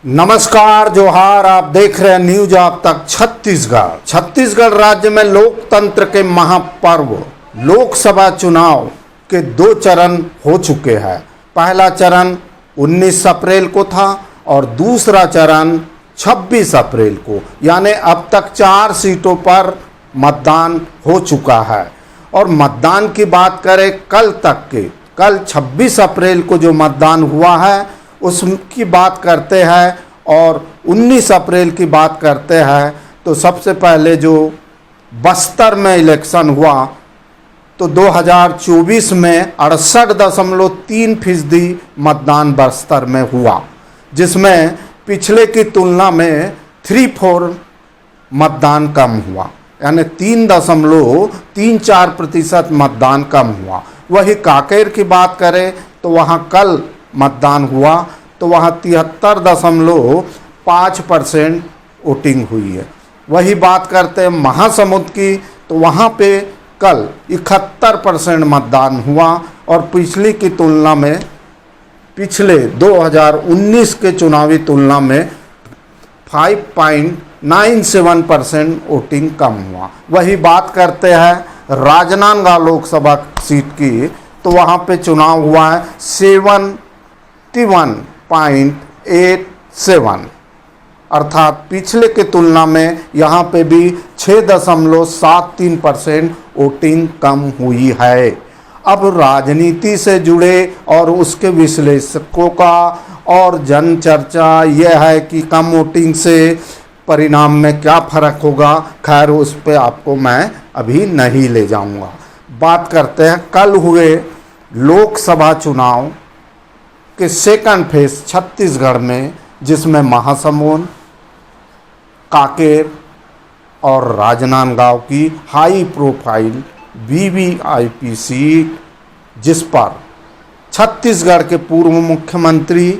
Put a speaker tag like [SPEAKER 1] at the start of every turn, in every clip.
[SPEAKER 1] नमस्कार जोहार। आप देख रहे हैं न्यूज आप तक छत्तीसगढ़। छत्तीसगढ़ राज्य में लोकतंत्र के महापर्व लोकसभा चुनाव के 2 चरण हो चुके हैं। पहला चरण 19 अप्रैल को था और दूसरा चरण 26 अप्रैल को, यानी अब तक 4 सीटों पर मतदान हो चुका है। और मतदान की बात करें कल तक के, कल 26 अप्रैल को जो मतदान हुआ है उसकी बात करते हैं और 19 अप्रैल की बात करते हैं, तो सबसे पहले जो बस्तर में इलेक्शन हुआ तो 2024 में 68.3% मतदान बस्तर में हुआ, जिसमें पिछले की तुलना में 3-4 मतदान कम हुआ, यानी 3.34% मतदान कम हुआ। वही कांकेर की बात करें तो वहाँ कल मतदान हुआ तो वहाँ 73.5% वोटिंग हुई है। वही बात करते हैं महासमुंद की तो वहाँ पे कल 71% मतदान हुआ और पिछली की तुलना में, पिछले 2019 के चुनावी तुलना में 5.97% वोटिंग कम हुआ। वही बात करते हैं राजनांदगांव लोकसभा सीट की तो वहाँ पे चुनाव हुआ है 71.87, अर्थात पिछले के तुलना में यहाँ पे भी 6.73% वोटिंग कम हुई है। अब राजनीति से जुड़े और उसके विश्लेषकों का और जन चर्चा यह है कि कम वोटिंग से परिणाम में क्या फ़र्क होगा। खैर उस पर आपको मैं अभी नहीं ले जाऊंगा। बात करते हैं कल हुए लोकसभा चुनाव के सेकंड फेज छत्तीसगढ़ में, जिसमें महासमुंद, कांकेर और राजनांदगांव की हाई प्रोफाइल वीवीआईपी सीट, जिस पर छत्तीसगढ़ के पूर्व मुख्यमंत्री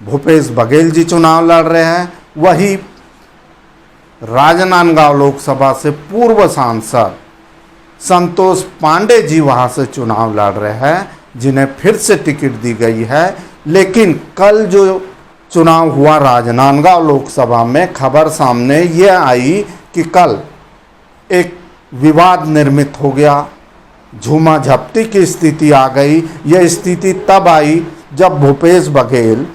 [SPEAKER 1] भूपेश बघेल जी चुनाव लड़ रहे हैं। वही राजनांदगांव लोकसभा से पूर्व सांसद संतोष पांडे जी वहां से चुनाव लड़ रहे हैं, जिन्हें फिर से टिकट दी गई है। लेकिन कल जो चुनाव हुआ राजनांदगांव लोकसभा में, खबर सामने ये आई कि कल एक विवाद निर्मित हो गया, झूमा झपटी की स्थिति आ गई। यह स्थिति तब आई जब भूपेश बघेल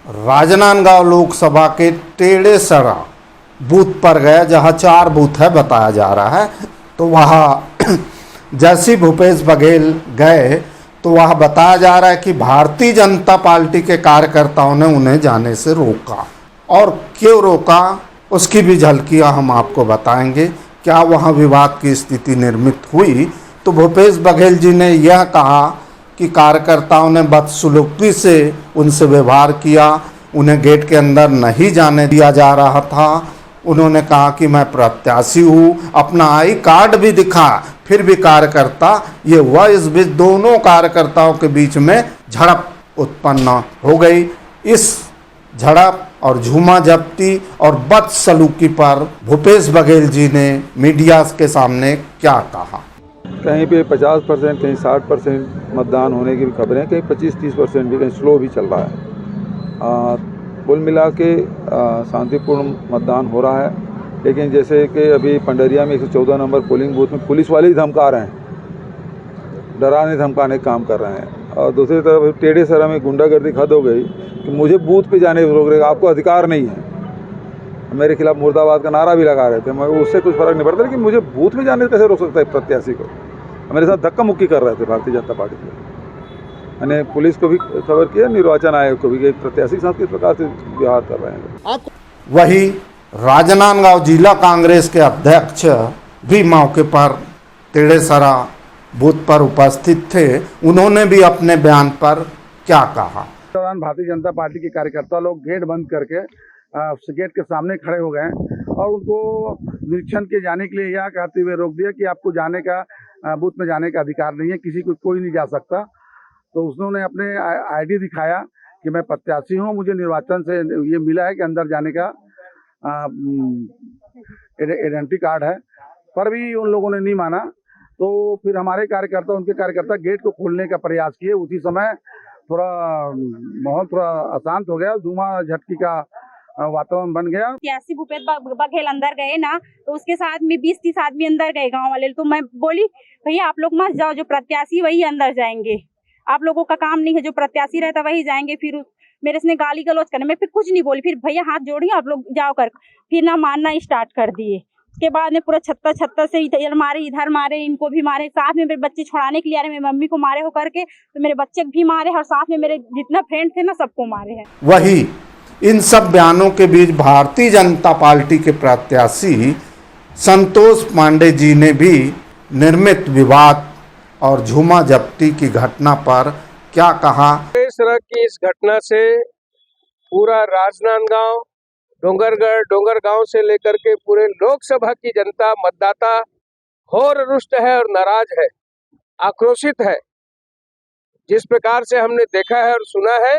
[SPEAKER 1] राजनांदगांव लोकसभा के टेढ़ेसरा बूथ पर गए, जहां 4 बूथ है बताया जा रहा है। तो वहाँ जैसे भूपेश बघेल गए तो वह बताया जा रहा है कि भारतीय जनता पार्टी के कार्यकर्ताओं ने उन्हें जाने से रोका। और क्यों रोका उसकी भी झलकियाँ हम आपको बताएंगे। क्या वहाँ विवाद की स्थिति निर्मित हुई तो भूपेश बघेल जी ने यह कहा कि कार्यकर्ताओं ने बदसलूकी से उनसे व्यवहार किया, उन्हें गेट के अंदर नहीं जाने दिया जा रहा था। उन्होंने कहा कि मैं प्रत्याशी हूँ, अपना आई कार्ड भी दिखा, फिर भी कार्यकर्ता ये हुआ। इस बीच दोनों कार्यकर्ताओं के बीच में झड़प उत्पन्न हो गई। इस झड़प और झूमा झपटी और बदसलूकी पर भूपेश बघेल जी ने मीडिया के सामने क्या कहा।
[SPEAKER 2] कहीं पे 50%, कहीं 60% मतदान होने की भी खबरें, कहीं 25-30% भी, कहीं स्लो भी चल रहा है। कुल मिला के शांतिपूर्ण मतदान हो रहा है। लेकिन जैसे कि अभी पंडरिया में 114 नंबर पोलिंग बूथ में पुलिस वाले ही धमका रहे हैं, डराने धमकाने का काम कर रहे हैं। और दूसरी तरफ टेढ़ेसरा में गुंडागर्दी हद हो गई कि मुझे बूथ पे जाने रोक रहे, आपको अधिकार नहीं है। मेरे खिलाफ मुर्दाबाद का नारा भी लगा रहे थे, मगर उससे कुछ फर्क नहीं पड़ता। लेकिन मुझे बूथ में जाने कैसे रोक सकता है प्रत्याशी को। मेरे साथ धक्का मुक्की कर रहे थे भारतीय जनता पार्टी के। मैंने पुलिस को भी खबर किया, निर्वाचन आयोग को भी, कि प्रत्याशी के साथ किस प्रकार से व्यवहार कर रहे हैं।
[SPEAKER 1] वही राजनांदगांव जिला कांग्रेस के अध्यक्ष भी मौके पर टेढ़ेसरा बूथ पर उपस्थित थे। उन्होंने भी अपने बयान पर क्या कहा।
[SPEAKER 3] दौरान भारतीय जनता पार्टी के कार्यकर्ता लोग गेट बंद करके गेट के सामने खड़े हो गए और उनको निरीक्षण के जाने के लिए यह कहते हुए रोक दिया कि आपको जाने का, बूथ में जाने का अधिकार नहीं है, किसी को कोई नहीं जा सकता। तो उन्होंने अपने आईडी दिखाया कि मैं प्रत्याशी हूँ, मुझे निर्वाचन से ये मिला है कि अंदर जाने का आइडेंटिटी कार्ड है, पर भी उन लोगों ने नहीं माना। तो फिर हमारे कार्यकर्ता, उनके कार्यकर्ता गेट को खोलने का प्रयास किए। उसी समय थोड़ा माहौल थोड़ा अशांत हो गया, धुआं झटकी का वातावरण बन गया।
[SPEAKER 4] प्रत्याशी भूपेश बघेल अंदर गए ना, तो उसके साथ में 20-30 आदमी अंदर गए गांव वाले। तो मैं बोली भैया आप लोग मत जाओ, जो प्रत्याशी वही अंदर जाएंगे, आप लोगों का काम नहीं है, जो प्रत्याशी रहता वही जाएंगे। फिर मेरे से गाली गलौज करने, मैं फिर कुछ नहीं बोली, फिर भैया हाथ जोड़ी आप लोग जाओ कर, फिर ना मारना स्टार्ट कर दिए। उसके बाद में पूरा छत्ता से इधर मारे, इनको भी मारे, साथ में मेरे बच्चे छुड़ाने के लिए आ रहे, मेरी मम्मी को मारे हो करके, तो मेरे बच्चे भी मारे और साथ में मेरे जितना फ्रेंड थे ना सबको मारे हैं।
[SPEAKER 1] वही इन सब बयानों के बीच भारतीय जनता पार्टी के प्रत्याशी संतोष पांडे जी ने भी निर्मित विवाद और झूमा जब्ती की घटना पर क्या कहा।
[SPEAKER 5] सड़क की इस घटना से पूरा राजनांदगांव, डोंगरगांव से लेकर के पूरे लोकसभा की जनता, मतदाता और रुष्ट है और नाराज है, आक्रोशित है। जिस प्रकार से हमने देखा है और सुना है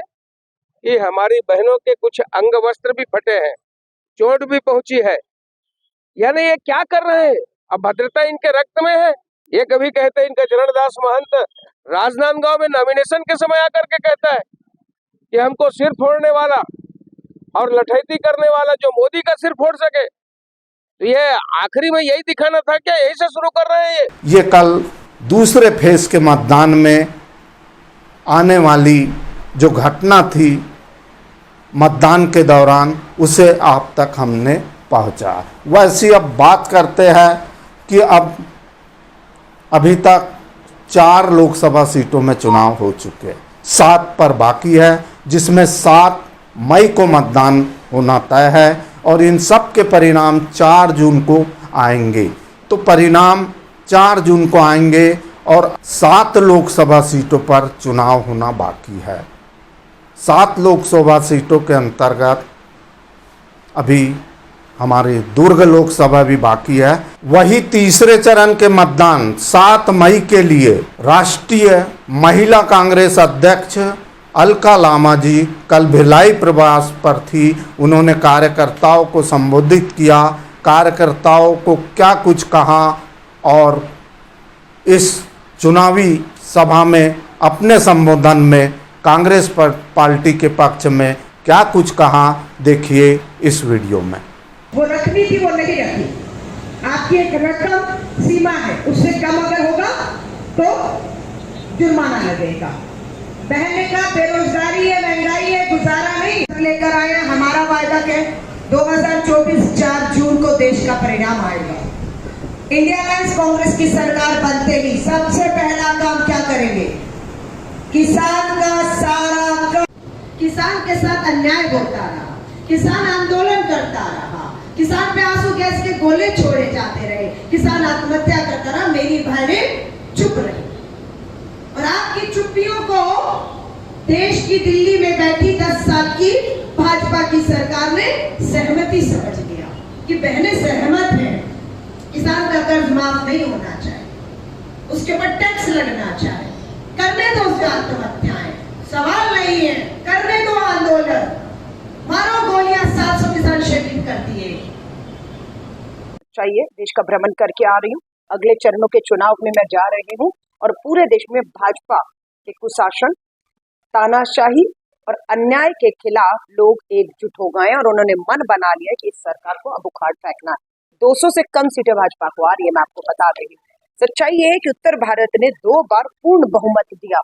[SPEAKER 5] कि हमारी बहनों के कुछ अंग वस्त्र भी फटे हैं, चोट भी पहुंची है, यानी ये क्या कर रहे हैं? अभद्रता इनके रक्त में है। ये कभी कहते हैं, इनका चरणदास महंत राजनांदगांव में नॉमिनेशन के समय आकर के कहता है कि हमको सिर फोड़ने वाला और लठैती करने वाला जो मोदी का सिर फोड़ सके, तो ये आखिरी में यही दिखाना था क्या? यही से शुरू कर रहे हैं
[SPEAKER 1] ये कल दूसरे फेज के मतदान में आने वाली जो घटना थी मतदान के दौरान, उसे आप तक हमने पहुंचा। वैसे अब बात करते हैं कि अभी तक 4 लोकसभा सीटों में चुनाव हो चुके, 7 पर बाकी है, जिसमें 7 मई को मतदान होना तय है और इन सब के परिणाम 4 जून को आएंगे। तो परिणाम 4 जून को आएंगे और 7 लोकसभा सीटों पर चुनाव होना बाकी है। 7 लोकसभा सीटों के अंतर्गत अभी हमारी दुर्ग लोकसभा भी बाकी है। वही तीसरे चरण के मतदान 7 मई के लिए राष्ट्रीय महिला कांग्रेस अध्यक्ष अलका लामा जी कल भिलाई प्रवास पर थी। उन्होंने कार्यकर्ताओं को संबोधित किया, कार्यकर्ताओं को क्या कुछ कहा और इस चुनावी सभा में अपने संबोधन में कांग्रेस पार्टी के पक्ष में क्या कुछ कहा, देखिए इस वीडियो में।
[SPEAKER 6] वो रखनी थी, वो नहीं रखी। आपकी एक रकम सीमा है, उससे कम अगर होगा तो जुर्माना लगेगा। बहने का बेरोजगारी है, महंगाई है, गुजारा नहीं लेकर आए। हमारा वायदा क्या है? 2024 4 जून को देश का परिणाम आएगा। इंडिया अलायंस कांग्रेस की सरकार बनते ही सबसे पहला काम क्या करेंगे? किसान का सारा किसान के साथ अन्याय होता रहा, किसान आंदोलन करता रहा, किसान पे आंसू गैस के गोले छोड़े जाते रहे, किसान आत्महत्या करता रहा, मेरी बहनें चुप रही। और आपकी चुप्पियों को देश की दिल्ली में बैठी 10 साल की भाजपा की सरकार ने सहमति समझ लिया कि बहनें सहमत हैं, किसान का कर्ज माफ नहीं होना चाहिए, उसके ऊपर टैक्स लगना चाहिए, करने दो उसका आत्महत्याएं, सवाल नहीं है, करने दो आंदोलन, मारो गोलियां, 700 किसान शहीद कर दिए।
[SPEAKER 7] चाहिए देश का भ्रमण करके आ रही हूँ। अगले चरणों के चुनाव में मैं जा रही हूँ और पूरे देश में भाजपा के कुशासन, तानाशाही और अन्याय के खिलाफ लोग एकजुट हो गए और उन्होंने मन बना लिया कि इस सरकार को अब उखाड़ फेंकना। 200 से कम सीटें भाजपा को आ रही है, मैं आपको बता रही हूँ। सच्चाई ये है कि उत्तर भारत ने 2 बार पूर्ण बहुमत दिया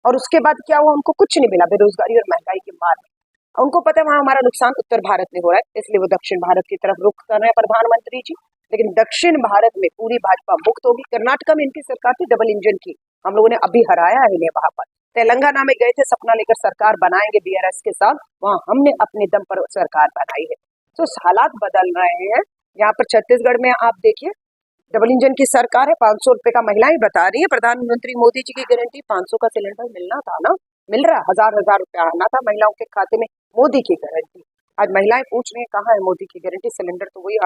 [SPEAKER 7] और उसके बाद क्या हुआ? उनको कुछ नहीं मिला, बेरोजगारी और महंगाई की मार। उनको पता है वहां हमारा नुकसान उत्तर भारत में हो रहा है, इसलिए वो दक्षिण भारत की तरफ रुख कर रहे हैं प्रधानमंत्री जी। लेकिन दक्षिण भारत में पूरी भाजपा मुक्त होगी। कर्नाटका में इनकी सरकार थी डबल इंजन की, हम लोगों ने अभी हराया है इन्हें वहां पर। तेलंगाना में गए थे, सपना लेकर सरकार बनाएंगे BRS के साथ, वहां हमने अपने दम पर सरकार बनाई है। तो हालात बदल रहे हैं। यहाँ पर छत्तीसगढ़ में आप देखिए, डबल इंजन की सरकार है, 500 रुपए का महिलाएं बता रही है। प्रधानमंत्री मोदी जी की गारंटी 500 का सिलेंडर मिलना था ना, मिल रहा है, 1000 रुपया आना था महिलाओं के खाते में, मोदी की गारंटी। आज महिलाएं पूछ रही है कहाँ है मोदी की गारंटी? सिलेंडर तो वही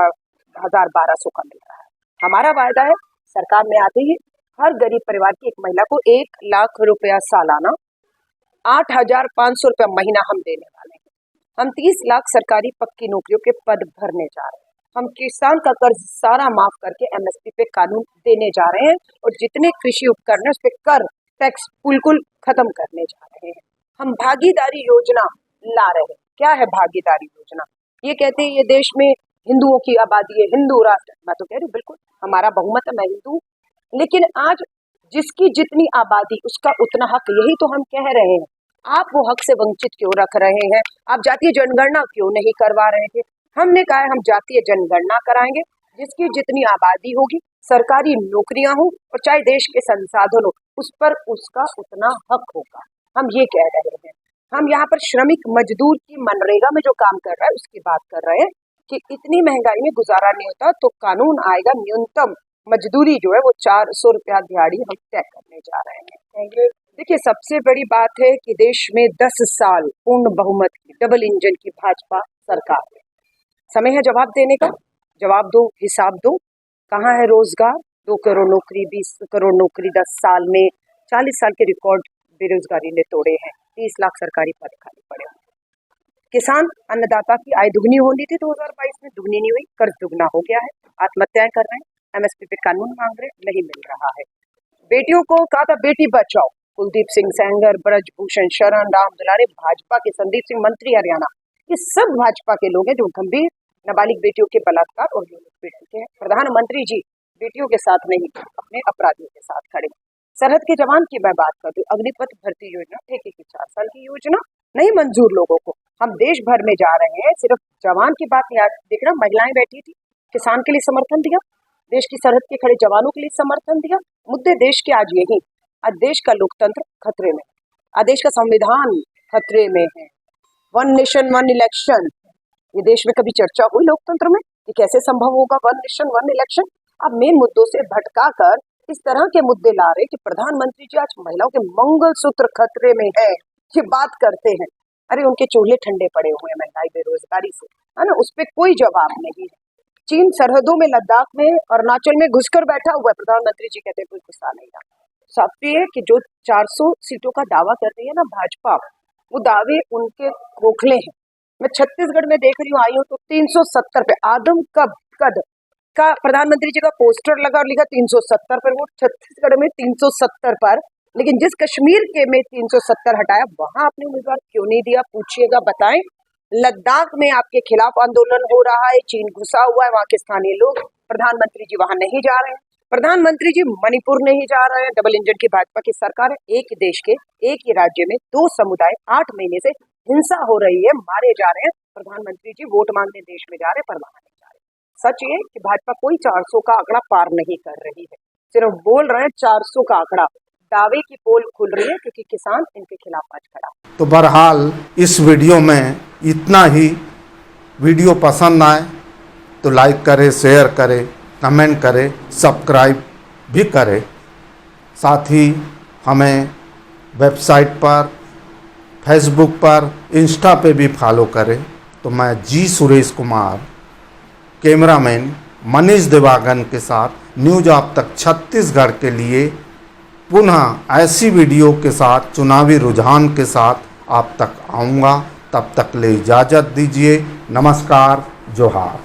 [SPEAKER 7] 1000-1200 का मिल रहा है। हमारा वायदा है सरकार में आते ही हर गरीब परिवार की एक महिला को 1 लाख रुपया सालाना, 8500 रुपया महीना हम देने वाले हैं। हम 30 लाख सरकारी पक्की नौकरियों के पद भरने जा रहे हैं। हम किसान का कर्ज सारा माफ करके MSP पे कानून देने जा रहे हैं और जितने कृषि उपकरण है उस पर कर टैक्स बिल्कुल खत्म करने जा रहे हैं। हम भागीदारी योजना ला रहे हैं। क्या है भागीदारी योजना? ये कहते हैं ये देश में हिंदुओं की आबादी है, हिंदू राष्ट्र। मैं तो कह रही हूँ बिल्कुल हमारा बहुमत है, मैं हिंदू हूँ, लेकिन आज जिसकी जितनी आबादी उसका उतना हक, यही तो हम कह रहे हैं। आप वो हक से वंचित क्यों रख रहे हैं? आप जातीय जनगणना क्यों नहीं करवा रहे थे? हमने कहा है हम जातीय जनगणना कराएंगे, जिसकी जितनी आबादी होगी, सरकारी नौकरियां हो और चाहे देश के संसाधन हो, उस पर उसका उतना हक होगा। हम ये कह रहे हैं। हम यहाँ पर श्रमिक मजदूर की मनरेगा में जो काम कर रहा है उसकी बात कर रहे हैं कि इतनी महंगाई में गुजारा नहीं होता, तो कानून आएगा, न्यूनतम मजदूरी जो है वो 400 रुपया दिहाड़ी हम तय करने जा रहे हैं। देखिए, सबसे बड़ी बात है कि देश में 10 साल पूर्ण बहुमत की डबल इंजन की भाजपा सरकार है। समय है जवाब देने का। जवाब दो, हिसाब दो। कहाँ है रोजगार? 2 करोड़ नौकरी, 20 करोड़ नौकरी 10 साल में, 40 साल के रिकॉर्ड बेरोजगारी ने तोड़े हैं, 30 लाख सरकारी पद खाली पड़े हैं। किसान अन्नदाता की आय दुगनी होनी थी 2022 में, दुगनी नहीं हुई, कर्ज दुगना हो गया है, आत्महत्याएं कर रहे हैं, एमएसपी पे कानून मांग रहे, नहीं मिल रहा है। बेटियों को कहा था बेटी बचाओ, कुलदीप सिंह सेंगर, ब्रजभूषण शरण, राम दुलारे, भाजपा के संदीप सिंह मंत्री हरियाणा, ये सब भाजपा के लोग हैं जो गंभीर नाबालिग बेटियों के बलात्कार और यौन उत्पीड़न के हैं। प्रधानमंत्री जी बेटियों के साथ नहीं, अपने अपराधियों के साथ खड़े। सरहद के जवान की मैं बात कर दूं, अग्निपथ भर्ती योजना, ठेके की 4 साल की योजना नहीं मंजूर लोगों को। हम देश भर में जा रहे हैं, सिर्फ जवान की बात याद देख रहा, महिलाएं बैठी थी, किसान के लिए समर्थन दिया, देश की सरहद के खड़े जवानों के लिए समर्थन दिया। मुद्दे देश के आज यही, आज देश का लोकतंत्र खतरे में, आज देश का संविधान खतरे में है। 1 नेशन 1 इलेक्शन, ये देश में कभी चर्चा हुई लोकतंत्र में? ये कैसे संभव होगा 1 नेशन 1 इलेक्शन? अब मेन मुद्दों से भटका कर इस तरह के मुद्दे ला रहे कि प्रधानमंत्री जी आज महिलाओं के मंगलसूत्र खतरे में है, ये बात करते हैं। अरे उनके चूल्हे ठंडे पड़े हुए हैं महंगाई बेरोजगारी से, है ना, उस पर कोई जवाब नहीं है। चीन सरहदों में, लद्दाख में, अरुणाचल में घुसकर बैठा हुआ है, प्रधानमंत्री जी कहते हैं कोई गुस्सा नहीं रहा। साफ ये है कि जो 400 सीटों का दावा कर रही है ना भाजपा, वो दावे उनके खोखले हैं। मैं छत्तीसगढ़ में देख रही हूँ, आई हूँ तो 370 पे आदम कद का प्रधानमंत्री जी का पोस्टर लगा और लिखा 370 पर वोट, छत्तीसगढ़ में 370 पर। लेकिन जिस कश्मीर के में 370 हटाया, वहां आपने उम्मीदवार क्यों नहीं दिया? पूछिएगा, बताएं। लद्दाख में आपके खिलाफ आंदोलन हो रहा है, चीन घुसा हुआ है, वहां के स्थानीय लोग, प्रधानमंत्री जी वहां नहीं जा रहे हैं। प्रधानमंत्री जी मणिपुर नहीं जा रहे हैं। डबल इंजन की भाजपा की सरकार है, एक देश के एक ही राज्य में 2 समुदाय 8 महीने से हिंसा हो रही है, मारे जा रहे हैं। प्रधानमंत्री जी वोट मांगने देश में जा रहे हैं, पर वहां नहीं जा रहे। सच ये कि भाजपा कोई 400 का आंकड़ा पार नहीं कर रही है, सिर्फ बोल रहे हैं 400 का आंकड़ा, दावे की पोल खुल रही है क्योंकि किसान इनके खिलाफ आज खड़ा।
[SPEAKER 1] तो बहरहाल इस वीडियो में इतना ही। वीडियो पसंद आए तो लाइक करें, शेयर करें, कमेंट करें, सब्सक्राइब भी करें। साथ ही हमें वेबसाइट पर, फेसबुक पर, इंस्टा पे भी फॉलो करें। तो मैं जी सुरेश कुमार, कैमरामैन मनीष देवागन के साथ न्यूज आप तक छत्तीसगढ़ के लिए पुनः ऐसी वीडियो के साथ, चुनावी रुझान के साथ आप तक आऊँगा। तब तक ले इजाज़त दीजिए। नमस्कार, जोहार।